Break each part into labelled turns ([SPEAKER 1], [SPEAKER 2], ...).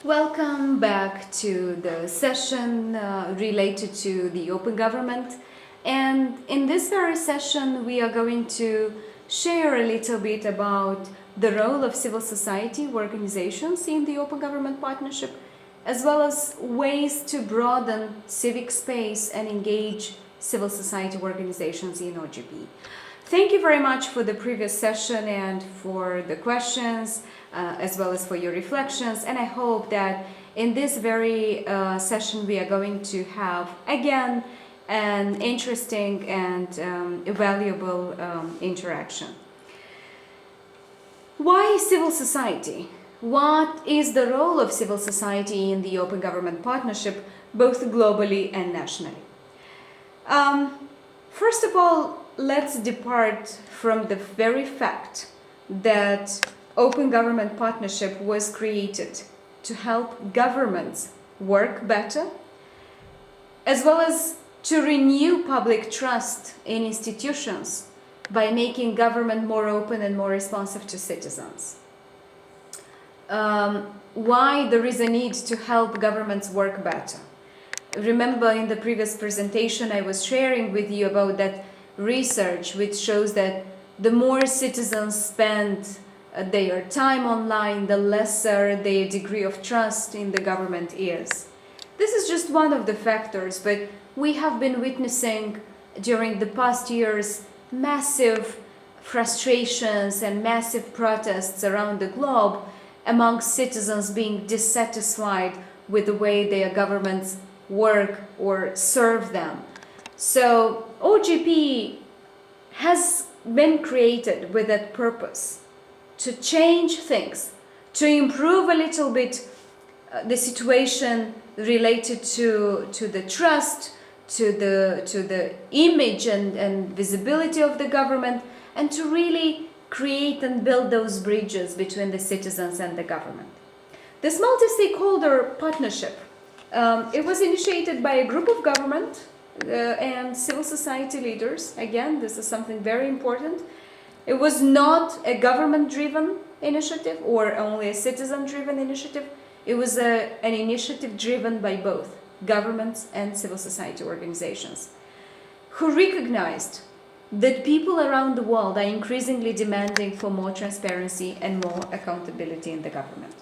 [SPEAKER 1] Welcome back to the session related to the open government. And in this very session, we are going to share a little bit about the role of civil society organizations in the open government partnership, as well as ways to broaden civic space and engage civil society organizations in OGP. Thank you very much for the previous session and for the questions, as well as for your reflections. And I hope that in this very session we are going to have, again, an interesting and valuable interaction. Why civil society? What is the role of civil society in the open government partnership, both globally and nationally? First of all, let's depart from the very fact that open government partnership was created to help governments work better, as well as to renew public trust in institutions by making government more open and more responsive to citizens. Why there is a need to help governments work better? Remember, in the previous presentation I was sharing with you about that research which shows that the more citizens spend their time online, the lesser their degree of trust in the government is. This is just one of the factors, but we have been witnessing during the past years massive frustrations and massive protests around the globe among citizens being dissatisfied with the way their governments work or serve them. So OGP has been created with that purpose, to change things, to improve a little bit the situation related to the trust, to the image and visibility of the government, and to really create and build those bridges between the citizens and the government. This multi-stakeholder partnership, it was initiated by a group of government and civil society leaders. Again, this is something very important. It was not a government-driven initiative or only a citizen-driven initiative. It was an initiative driven by both governments and civil society organizations, who recognized that people around the world are increasingly demanding for more transparency and more accountability in the government.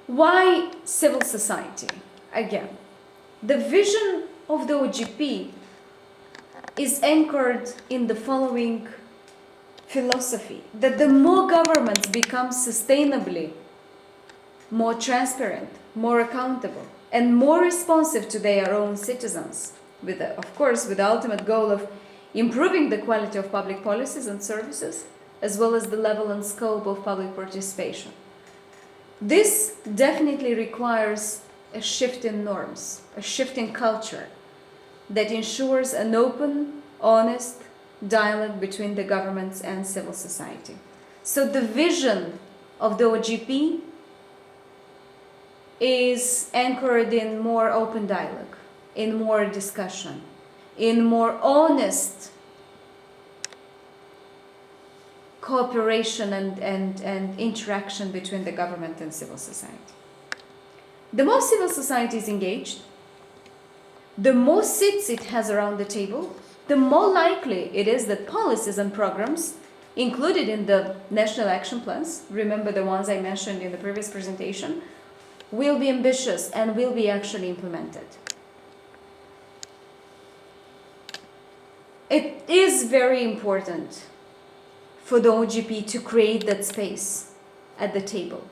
[SPEAKER 1] Why civil society? Again, the vision of the OGP is anchored in the following philosophy: that the more governments become sustainably more transparent, more accountable, and more responsive to their own citizens, with, of course, with the ultimate goal of improving the quality of public policies and services, as well as the level and scope of public participation. This definitely requires a shift in norms, a shift in culture that ensures an open, honest dialogue between the governments and civil society. So the vision of the OGP is anchored in more open dialogue, in more discussion, in more honest cooperation and interaction between the government and civil society. The more civil society is engaged, the more seats it has around the table, the more likely it is that policies and programs included in the national action plans, remember the ones I mentioned in the previous presentation, will be ambitious and will be actually implemented. It is very important for the OGP to create that space at the table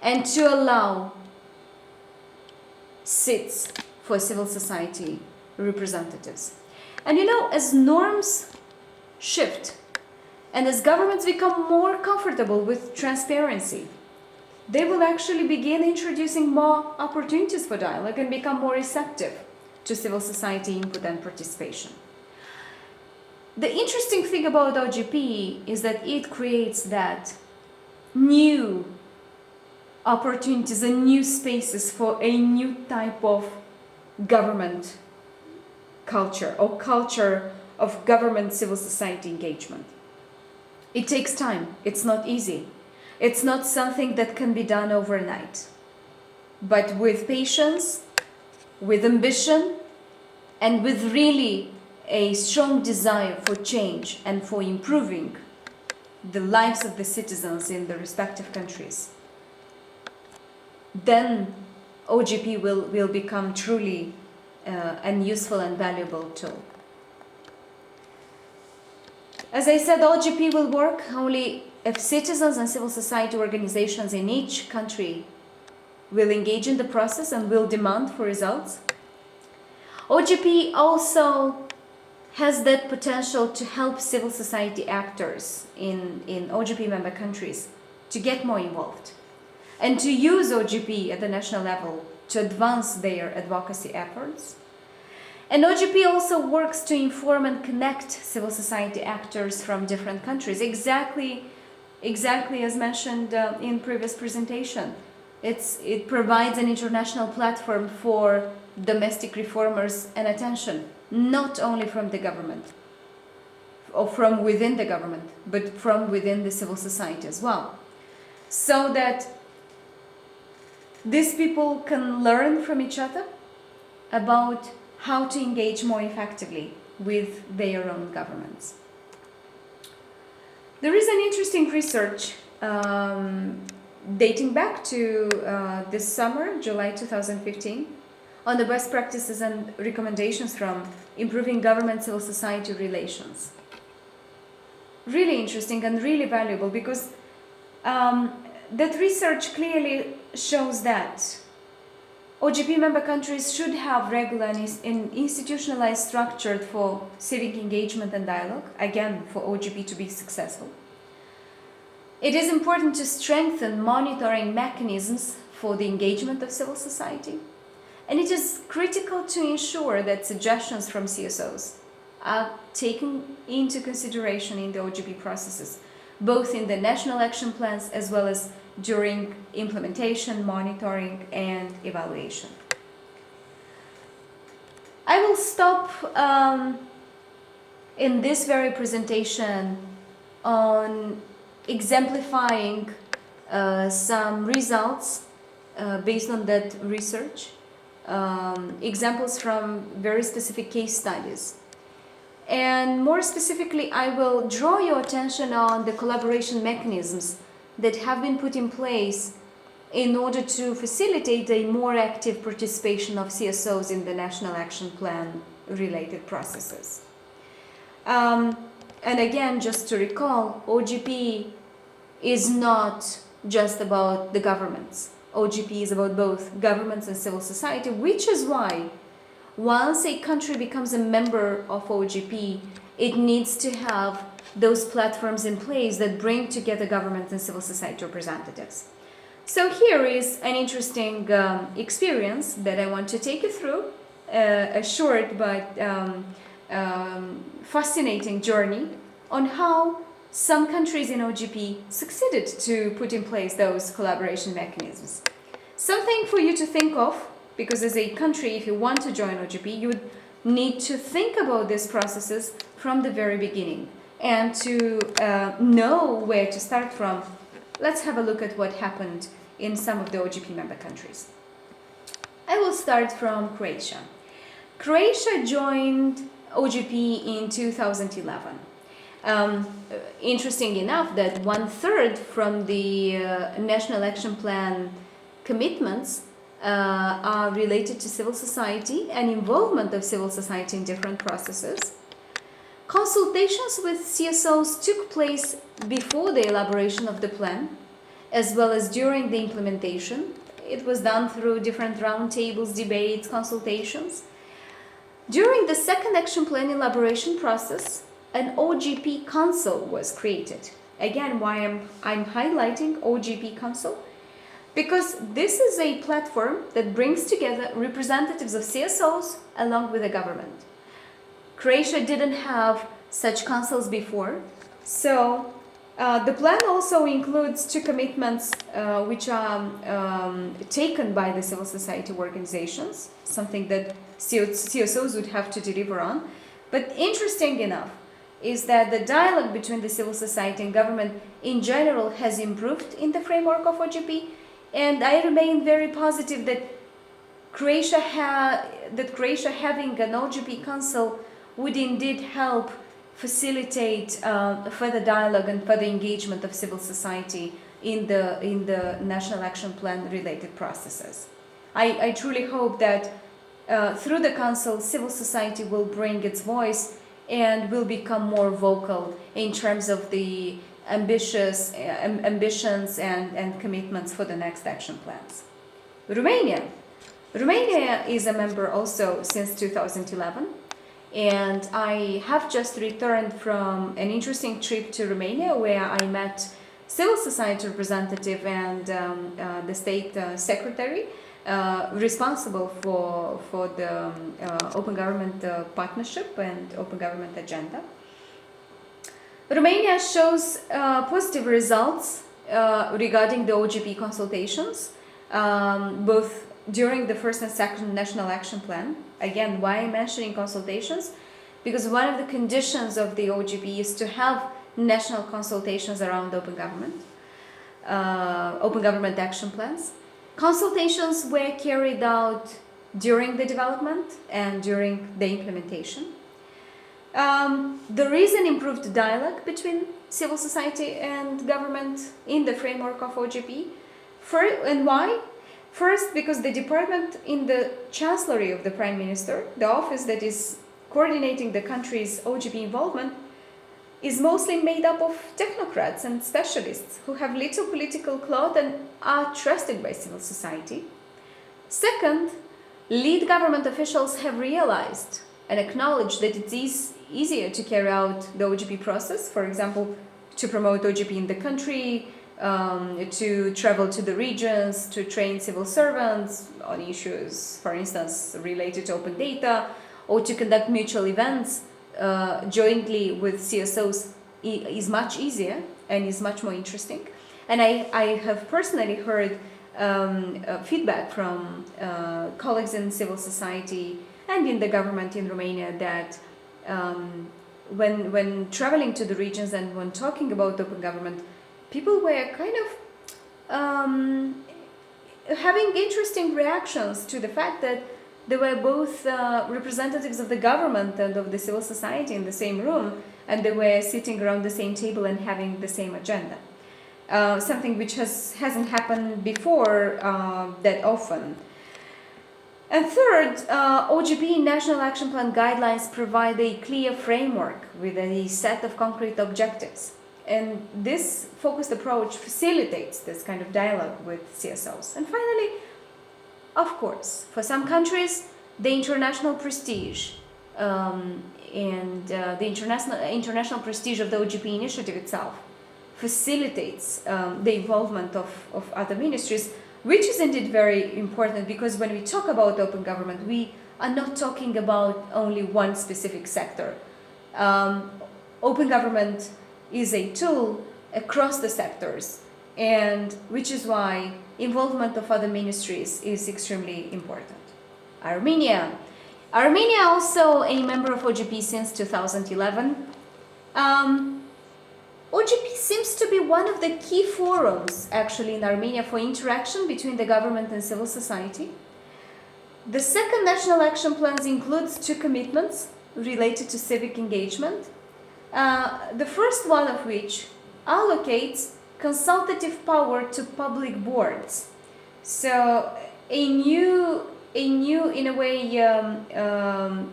[SPEAKER 1] and to allow seats for civil society representatives. And you know, as norms shift and as governments become more comfortable with transparency, they will actually begin introducing more opportunities for dialogue and become more receptive to civil society input and participation. The interesting thing about OGP is that it creates that new opportunities and new spaces for a new type of government culture, or culture of government civil society engagement. It takes time. It's not easy. It's not something that can be done overnight. But with patience, with ambition, and with really a strong desire for change and for improving the lives of the citizens in the respective countries, then OGP will become truly an useful and valuable tool. As I said, OGP will work only if citizens and civil society organizations in each country will engage in the process and will demand for results. OGP also has that potential to help civil society actors in OGP member countries to get more involved and to use OGP at the national level to advance their advocacy efforts. And OGP also works to inform and connect civil society actors from different countries, exactly as mentioned in previous presentation. It provides an international platform for domestic reformers and attention, not only from the government or from within the government, but from within the civil society as well, so that these people can learn from each other about how to engage more effectively with their own governments. There is an interesting research dating back to this summer, July 2015, on the best practices and recommendations from improving government-civil society relations. Really interesting and really valuable, because that research clearly shows that OGP member countries should have regular and institutionalized structure for civic engagement and dialogue, again, for OGP to be successful. It is important to strengthen monitoring mechanisms for the engagement of civil society, and it is critical to ensure that suggestions from CSOs are taken into consideration in the OGP processes, both in the national action plans as well as during implementation, monitoring, and evaluation. I will stop in this very presentation on exemplifying some results based on that research, examples from very specific case studies. And more specifically, I will draw your attention on the collaboration mechanisms that have been put in place in order to facilitate a more active participation of CSOs in the National Action Plan related processes. And again, just to recall, OGP is not just about the governments. OGP is about both governments and civil society, which is why once a country becomes a member of OGP, it needs to have those platforms in place that bring together government and civil society representatives. So here is an interesting experience that I want to take you through, a short but fascinating journey on how some countries in OGP succeeded to put in place those collaboration mechanisms. Something for you to think of, because as a country, if you want to join OGP, you would need to think about these processes from the very beginning. And to know where to start from, let's have a look at what happened in some of the OGP member countries. I will start from Croatia. Croatia joined OGP in 2011. Interesting enough that 1/3 from the National Action Plan commitments are related to civil society and involvement of civil society in different processes. Consultations with CSOs took place before the elaboration of the plan, as well as during the implementation. It was done through different roundtables, debates, consultations. During the second action plan elaboration process, an OGP council was created. Again, why I'm highlighting OGP council? Because this is a platform that brings together representatives of CSOs along with the government. Croatia didn't have such councils before, so the plan also includes 2 commitments which are taken by the civil society organizations, something that CSOs would have to deliver on. But interesting enough, is that the dialogue between the civil society and government in general has improved in the framework of OGP, and I remain very positive that Croatia having an OGP council would indeed help facilitate further dialogue and further engagement of civil society in the National Action Plan related processes. I truly hope that through the council, civil society will bring its voice and will become more vocal in terms of the ambitions and commitments for the next action plans. Romania is a member also since 2011, and I have just returned from an interesting trip to Romania where I met civil society representative and the state secretary responsible for the Open Government Partnership and Open Government Agenda. Romania shows positive results regarding the OGP consultations, both during the first and second National Action Plan. Again, why I'm mentioning consultations? Because one of the conditions of the OGP is to have national consultations around open government action plans. Consultations were carried out during the development and during the implementation. There is an improved dialogue between civil society and government in the framework of OGP. And why? First, because the department in the Chancellery of the Prime Minister, the office that is coordinating the country's OGP involvement, is mostly made up of technocrats and specialists who have little political clout and are trusted by civil society. Second, lead government officials have realized and acknowledged that it is easier to carry out the OGP process, for example, to promote OGP in the country, to travel to the regions, to train civil servants on issues, for instance, related to open data, or to conduct mutual events jointly with CSOs is much easier and is much more interesting. And I have personally heard feedback from colleagues in civil society and in the government in Romania that when traveling to the regions and when talking about open government, people were kind of having interesting reactions to the fact that there were both representatives of the government and of the civil society in the same room, and they were sitting around the same table and having the same agenda. Something which hasn't happened before that often. And third, OGP National Action Plan guidelines provide a clear framework with a set of concrete objectives. And this focused approach facilitates this kind of dialogue with CSOs. And finally, of course, for some countries, the international prestige and the international prestige of the OGP initiative itself facilitates the involvement of other ministries, which is indeed very important, because when we talk about open government, we are not talking about only one specific sector. Open government is a tool across the sectors, and which is why involvement of other ministries is extremely important. Armenia also a member of OGP since 2011. OGP seems to be one of the key forums actually in Armenia for interaction between the government and civil society. The second National Action Plans includes 2 commitments related to civic engagement. The first one of which allocates consultative power to public boards. So a new in a way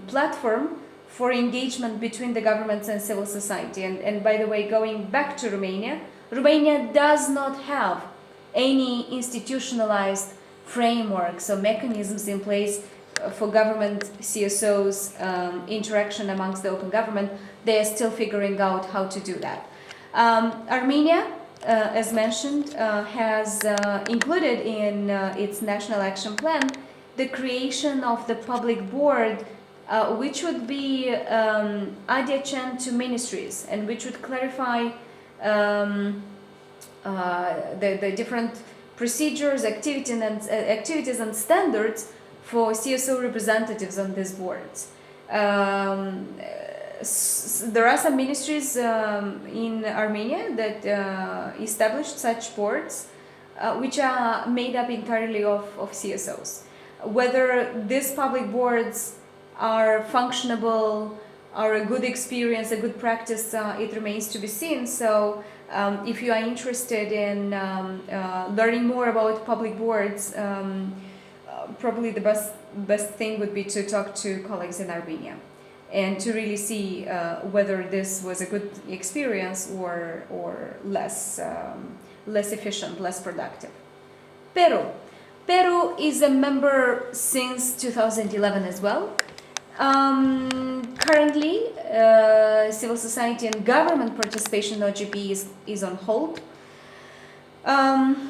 [SPEAKER 1] platform for engagement between the governments and civil society. And by the way, going back to Romania, Romania does not have any institutionalized frameworks or mechanisms in place for government CSOs interaction amongst the open government. They are still figuring out how to do that. Armenia, as mentioned, has included in its National Action Plan the creation of the public board, which would be adjacent to ministries and which would clarify the different procedures, activities and standards for CSO representatives on these boards. there are some ministries in Armenia that established such boards, which are made up entirely of CSOs. Whether these public boards are functionable, are a good experience, a good practice, it remains to be seen. So if you are interested in learning more about public boards, probably the best thing would be to talk to colleagues in Armenia and to really see whether this was a good experience or less efficient, less productive. Peru. Peru is a member since 2011 as well. Currently, civil society and government participation in OGP is on hold.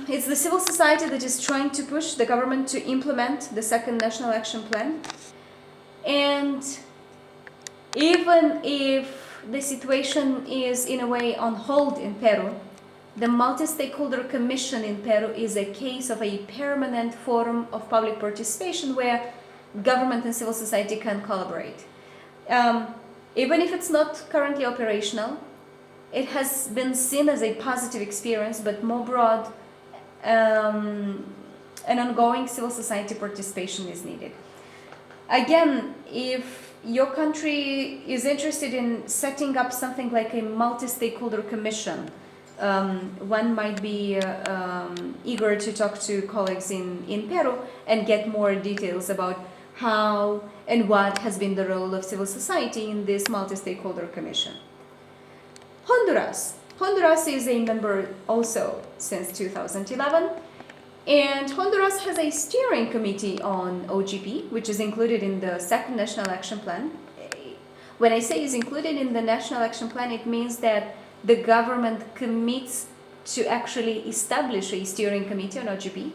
[SPEAKER 1] It's the civil society that is trying to push the government to implement the second National Action Plan. And even if the situation is in a way on hold in Peru, the Multi-Stakeholder Commission in Peru is a case of a permanent forum of public participation where government and civil society can collaborate. Even if it's not currently operational, it has been seen as a positive experience, but more broad, an ongoing civil society participation is needed. Again, if your country is interested in setting up something like a multi-stakeholder commission, one might be eager to talk to colleagues in Peru and get more details about how and what has been the role of civil society in this multi-stakeholder commission. Honduras. Honduras is a member also since 2011, and Honduras has a steering committee on OGP, which is included in the second National Action Plan. When I say is included in the National Action Plan, it means that the government commits to actually establish a steering committee on OGP.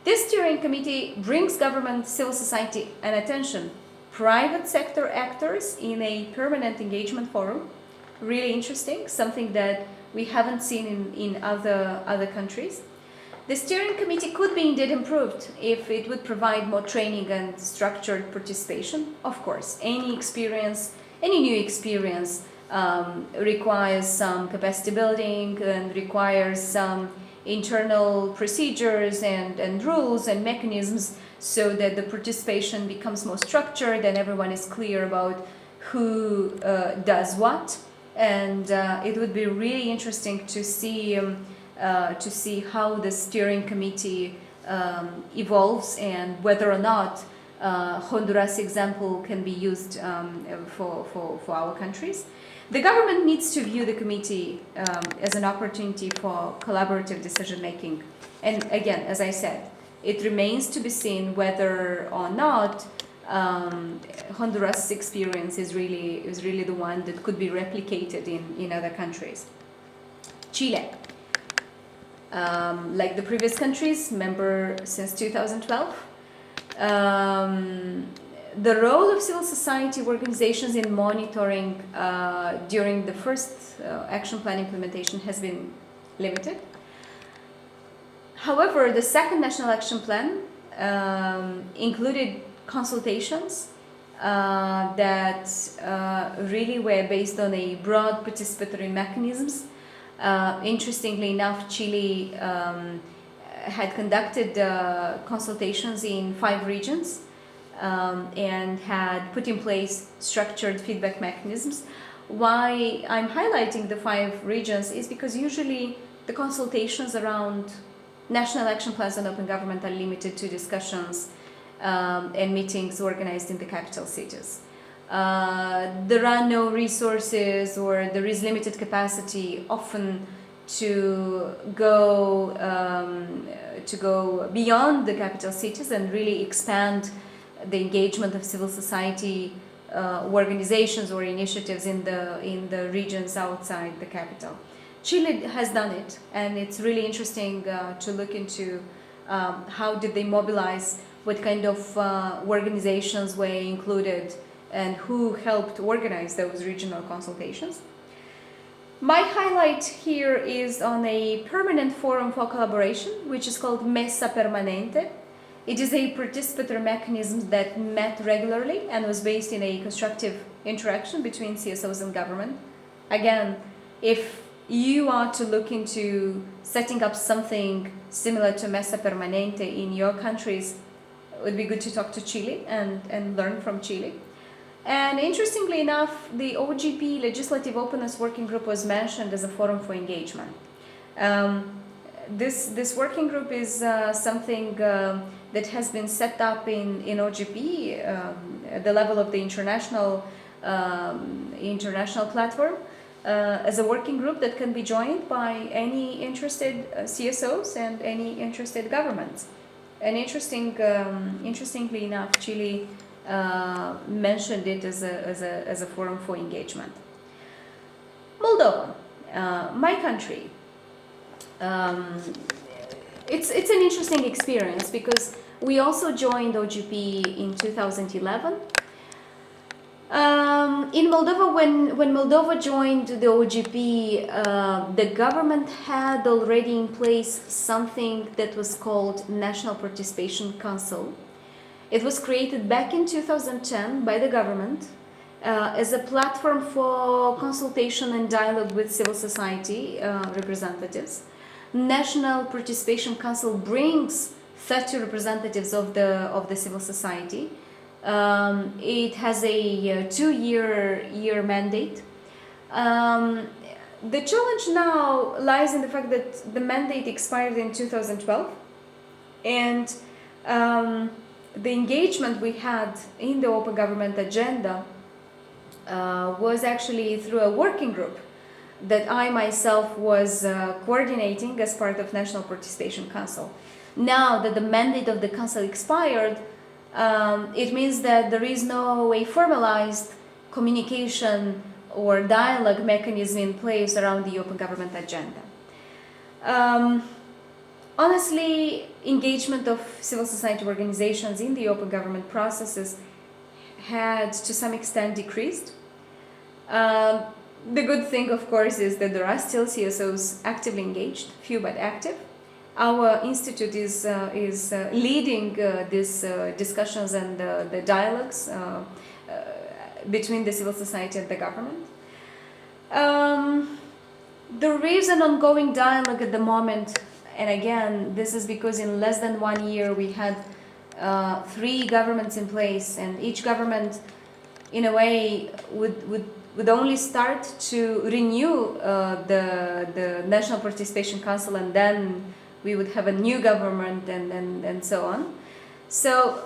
[SPEAKER 1] This steering committee brings government, civil society, and attention, private sector actors in a permanent engagement forum. Really interesting, something that we haven't seen in other countries. The steering committee could be indeed improved if it would provide more training and structured participation. Of course, any new experience requires some capacity building and requires some internal procedures and rules and mechanisms so that the participation becomes more structured and everyone is clear about who does what. And it would be really interesting to see how the steering committee evolves and whether or not Honduras example can be used for our countries. The government needs to view the committee as an opportunity for collaborative decision making. And again, as I said, it remains to be seen whether or not Honduras' experience is really the one that could be replicated in other countries. Chile, like the previous countries, member since 2012. The role of civil society organizations in monitoring during the first action plan implementation has been limited. However, the second National Action Plan included consultations that really were based on a broad participatory mechanisms. Interestingly enough, Chile had conducted consultations in 5 regions and had put in place structured feedback mechanisms. Why I'm highlighting the 5 regions is because usually the consultations around national action plans on open government are limited to discussions and meetings organized in the capital cities. There are no resources or there is limited capacity often to go beyond the capital cities and really expand the engagement of civil society organizations or initiatives in the regions outside the capital. Chile has done it, and it's really interesting to look into how did they mobilize, what kind of organizations were included, and who helped organize those regional consultations. My highlight here is on a permanent forum for collaboration, which is called Mesa Permanente. It is a participatory mechanism that met regularly and was based in a constructive interaction between CSOs and government. Again, if you are to look into setting up something similar to Mesa Permanente in your countries, it would be good to talk to Chile and learn from Chile. And interestingly enough, the OGP Legislative Openness Working Group was mentioned as a forum for engagement. This working group is something that has been set up in OGP at the level of the international platform as a working group that can be joined by any interested CSOs and any interested governments. And interestingly enough, Chile mentioned it as a forum for engagement. Moldova, my country. It's an interesting experience because we also joined OGP in 2011. In Moldova, when Moldova joined the OGP, the government had already in place something that was called National Participation Council. It was created back in 2010 by the government as a platform for consultation and dialogue with civil society representatives. National Participation Council brings 30 representatives of the civil society. It has a two-year mandate. The challenge now lies in the fact that the mandate expired in 2012, and the engagement we had in the open government agenda was actually through a working group that I myself was coordinating as part of National Participation Council. Now that the mandate of the council expired, it means that there is no a formalized communication or dialogue mechanism in place around the open government agenda. Honestly, engagement of civil society organizations in the open government processes had to some extent decreased. The good thing, of course, is that there are still CSOs actively engaged, few but active. Our institute is leading these discussions and the dialogues between the civil society and the government. There is an ongoing dialogue at the moment, and again, this is because in less than 1 year we had 3 governments in place, and each government, in a way, would only start to renew the National Participation Council, and then we would have a new government and so on. So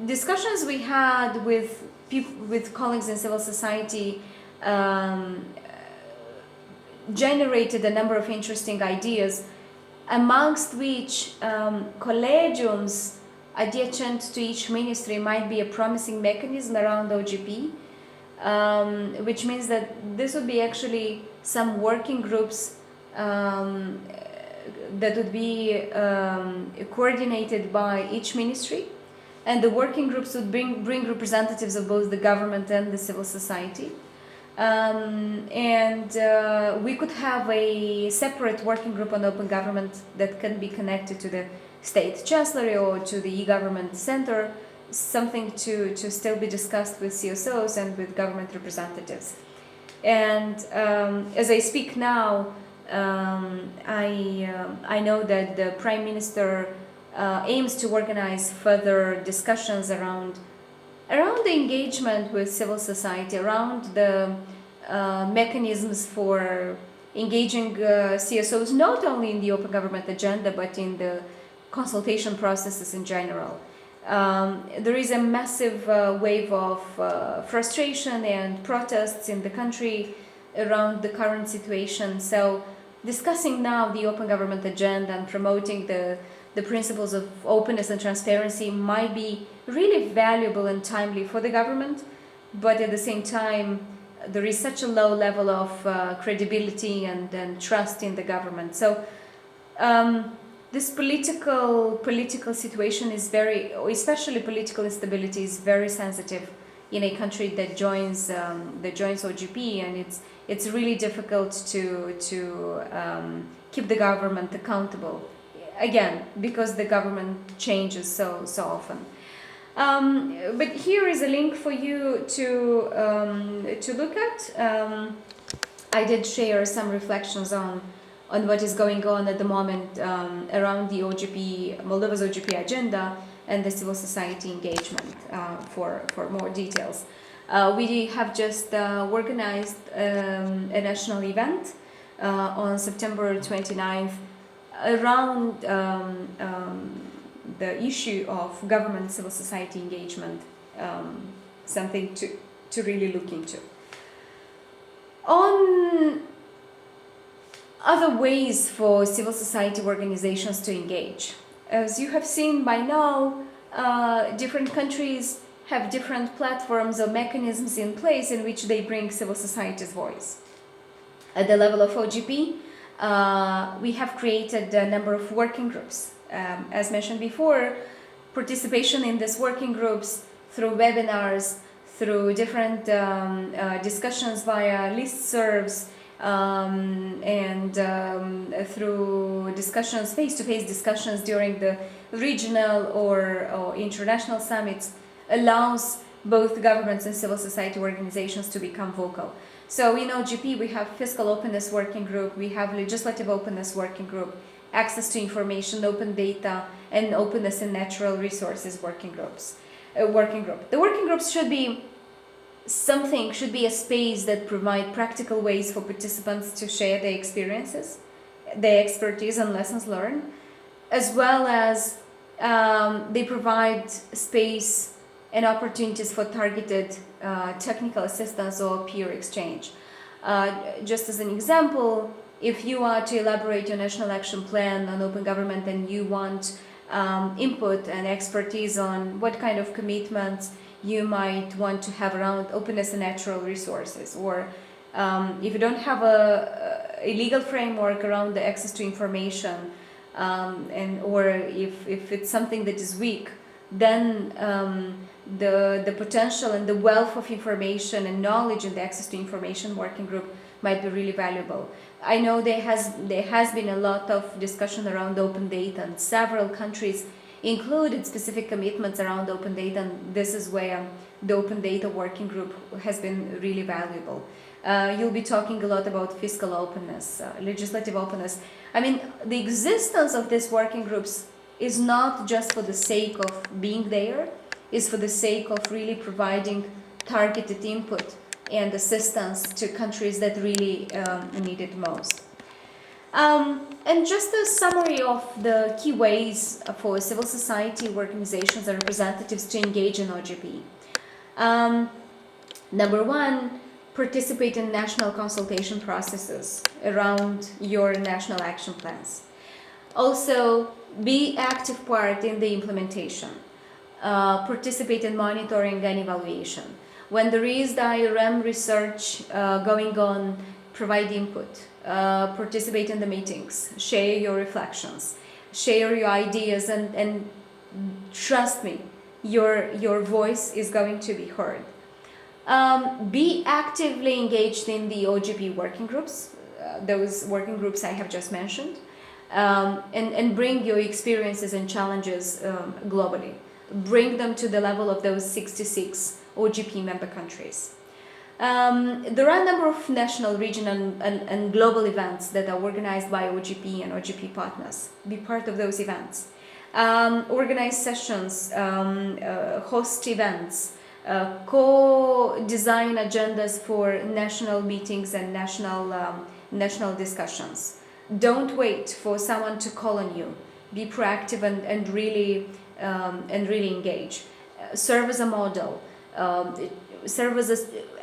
[SPEAKER 1] discussions we had with colleagues in civil society generated a number of interesting ideas, amongst which collegiums adjacent to each ministry might be a promising mechanism around OGP, which means that this would be actually some working groups that would be coordinated by each ministry, and the working groups would bring representatives of both the government and the civil society. We could have a separate working group on open government that can be connected to the state chancellery or to the e-government center, something to still be discussed with CSOs and with government representatives. And as I speak now, I know that the Prime Minister aims to organize further discussions around the engagement with civil society, around the mechanisms for engaging CSOs not only in the open government agenda but in the consultation processes in general. There is a massive wave of frustration and protests in the country around the current situation. So discussing now the open government agenda and promoting the principles of openness and transparency might be really valuable and timely for the government, but at the same time there is such a low level of credibility and trust in the government. So this political situation is especially political instability is very sensitive in a country that joins OGP, and it's really difficult to keep the government accountable. again, because the government changes so often. But here is a link for you to look at. I did share some reflections on what is going on at the moment around the OGP, Moldova's OGP agenda and the civil society engagement for more details. We have just organized a national event on September 29th around the issue of government civil society engagement, something to really look into. On other ways for civil society organizations to engage. As you have seen by now, different countries have different platforms or mechanisms in place in which they bring civil society's voice. At the level of OGP, we have created a number of working groups. As mentioned before, participation in these working groups through webinars, through different discussions via listservs, and through discussions, face-to-face discussions during the regional or international summits, allows both governments and civil society organizations to become vocal. So in OGP we have Fiscal Openness Working Group, we have Legislative Openness Working Group, Access to Information, Open Data, and Openness in Natural Resources working group. The working groups should be a space that provide practical ways for participants to share their experiences, their expertise and lessons learned, as well as they provide space and opportunities for targeted technical assistance or peer exchange. Just as an example, if you are to elaborate your national action plan on open government and you want input and expertise on what kind of commitments you might want to have around openness and natural resources, or if you don't have a legal framework around the access to information, or if it's something that is weak, then the potential and the wealth of information and knowledge in the Access to Information Working Group might be really valuable. I know there has been a lot of discussion around open data, and several countries included specific commitments around open data, and this is where the Open Data Working Group has been really valuable. You'll be talking a lot about fiscal openness, legislative openness. I mean, the existence of these working groups is not just for the sake of being there, is for the sake of really providing targeted input and assistance to countries that really need it most. And just a summary of the key ways for civil society organizations and representatives to engage in OGP. Number one, participate in national consultation processes around your national action plans. Also, be active part in the implementation. Participate in monitoring and evaluation. When there is the IRM research going on, provide input. Participate in the meetings. Share your reflections. Share your ideas, and trust me, your voice is going to be heard. Be actively engaged in the OGP working groups, those working groups I have just mentioned, and bring your experiences and challenges globally. Bring them to the level of those 66 OGP member countries. There are a number of national, regional, and global events that are organized by OGP and OGP partners. Be part of those events. Organize sessions, host events, co-design agendas for national meetings and national discussions. Don't wait for someone to call on you. Be proactive and really engage. Serve as a model.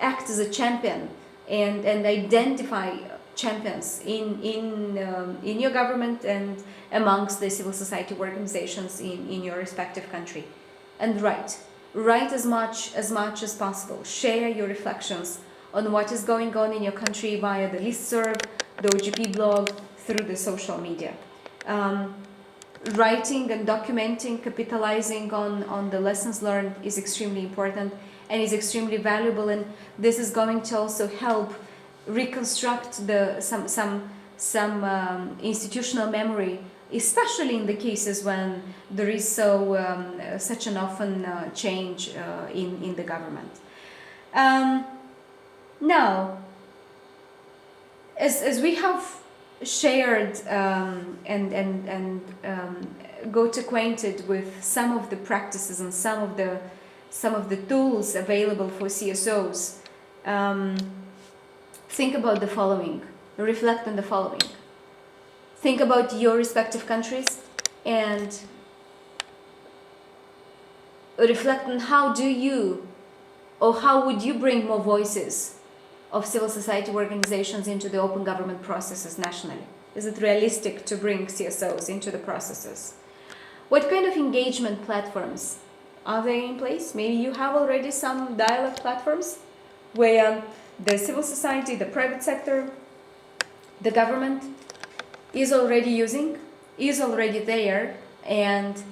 [SPEAKER 1] Act as a champion and identify champions in your government and amongst the civil society organizations in your respective country. And write as much as possible. Share your reflections on what is going on in your country via the listserv, the OGP blog, through the social media. Writing and documenting, capitalizing on the lessons learned is extremely important and is extremely valuable, and this is going to also help reconstruct some institutional memory especially in the cases when there is such an often change in the government. Now, as we have shared and got acquainted with some of the practices and some of the tools available for CSOs, think about the following, reflect on the following. Think about your respective countries and reflect on how would you bring more voices of civil society organizations into the open government processes nationally? Is it realistic to bring CSOs into the processes? What kind of engagement platforms are they in place? Maybe you have already some dialogue platforms where the civil society, the private sector, the government is already there, and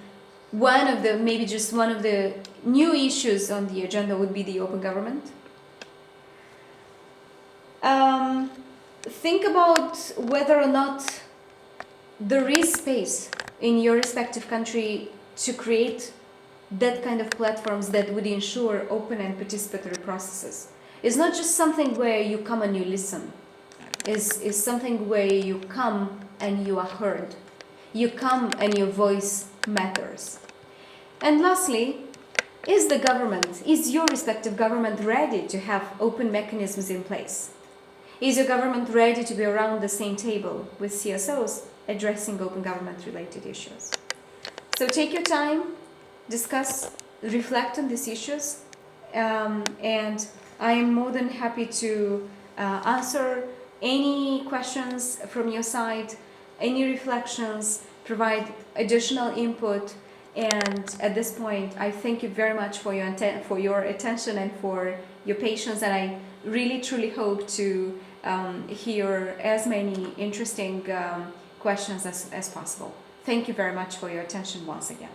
[SPEAKER 1] maybe just one of the new issues on the agenda would be the open government. Think about whether or not there is space in your respective country to create that kind of platforms that would ensure open and participatory processes. It's not just something where you come and you listen. It's something where you come and you are heard. You come and your voice matters. And lastly, is your respective government ready to have open mechanisms in place? Is your government ready to be around the same table with CSOs addressing open government related issues? So take your time, discuss, reflect on these issues, and I am more than happy to answer any questions from your side, any reflections, provide additional input. And at this point, I thank you very much for your attention and for your patience. And I really, truly hope to hear as many interesting questions as possible. Thank you very much for your attention once again.